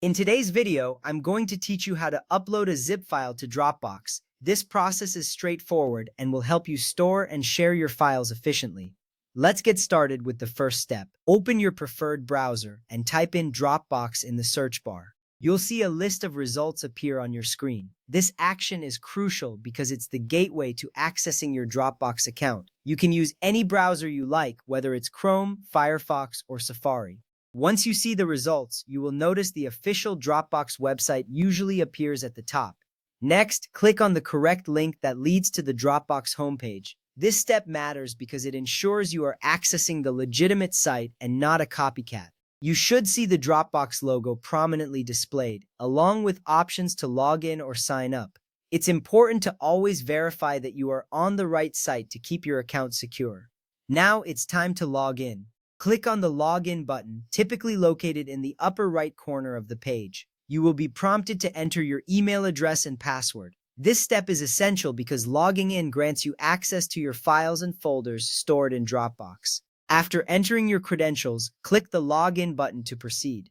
In today's video, I'm going to teach you how to upload a zip file to Dropbox. This process is straightforward and will help you store and share your files efficiently. Let's get started with the first step. Open your preferred browser and type in Dropbox in the search bar. You'll see a list of results appear on your screen. This action is crucial because it's the gateway to accessing your Dropbox account. You can use any browser you like, whether it's Chrome, Firefox, or Safari. Once you see the results, you will notice the official Dropbox website usually appears at the top. Next, click on the correct link that leads to the Dropbox homepage. This step matters because it ensures you are accessing the legitimate site and not a copycat. You should see the Dropbox logo prominently displayed, along with options to log in or sign up. It's important to always verify that you are on the right site to keep your account secure. Now it's time to log in. Click on the Login button, typically located in the upper right corner of the page. You will be prompted to enter your email address and password. This step is essential because logging in grants you access to your files and folders stored in Dropbox. After entering your credentials, click the Login button to proceed.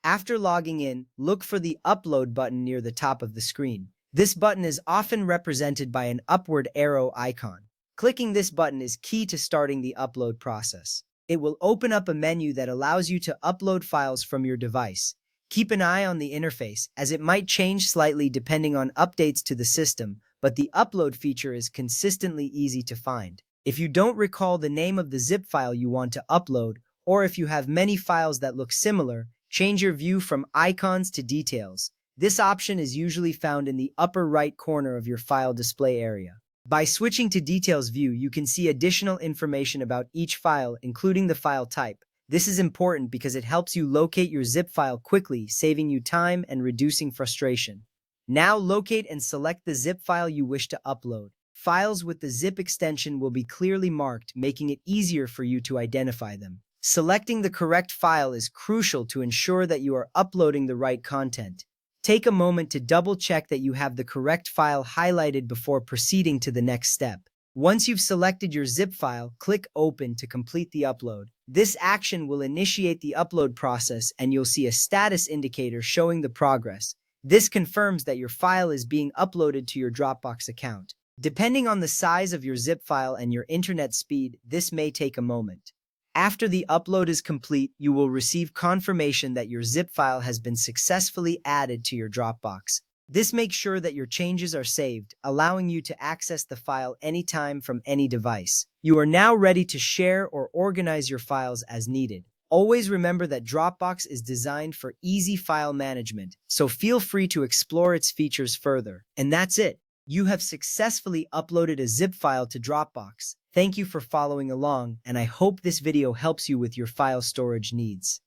After logging in, look for the Upload button near the top of the screen. This button is often represented by an upward arrow icon. Clicking this button is key to starting the upload process. It will open up a menu that allows you to upload files from your device. Keep an eye on the interface, as it might change slightly depending on updates to the system, but the upload feature is consistently easy to find. If you don't recall the name of the zip file you want to upload, or if you have many files that look similar, change your view from icons to details. This option is usually found in the upper right corner of your file display area. By switching to Details view, you can see additional information about each file, including the file type. This is important because it helps you locate your zip file quickly, saving you time and reducing frustration. Now locate and select the zip file you wish to upload. Files with the zip extension will be clearly marked, making it easier for you to identify them. Selecting the correct file is crucial to ensure that you are uploading the right content. Take a moment to double-check that you have the correct file highlighted before proceeding to the next step. Once you've selected your zip file, click Open to complete the upload. This action will initiate the upload process and you'll see a status indicator showing the progress. This confirms that your file is being uploaded to your Dropbox account. Depending on the size of your zip file and your internet speed, this may take a moment. After the upload is complete, you will receive confirmation that your zip file has been successfully added to your Dropbox. This makes sure that your changes are saved, allowing you to access the file anytime from any device. You are now ready to share or organize your files as needed. Always remember that Dropbox is designed for easy file management, so feel free to explore its features further. And that's it. You have successfully uploaded a zip file to Dropbox. Thank you for following along, and I hope this video helps you with your file storage needs.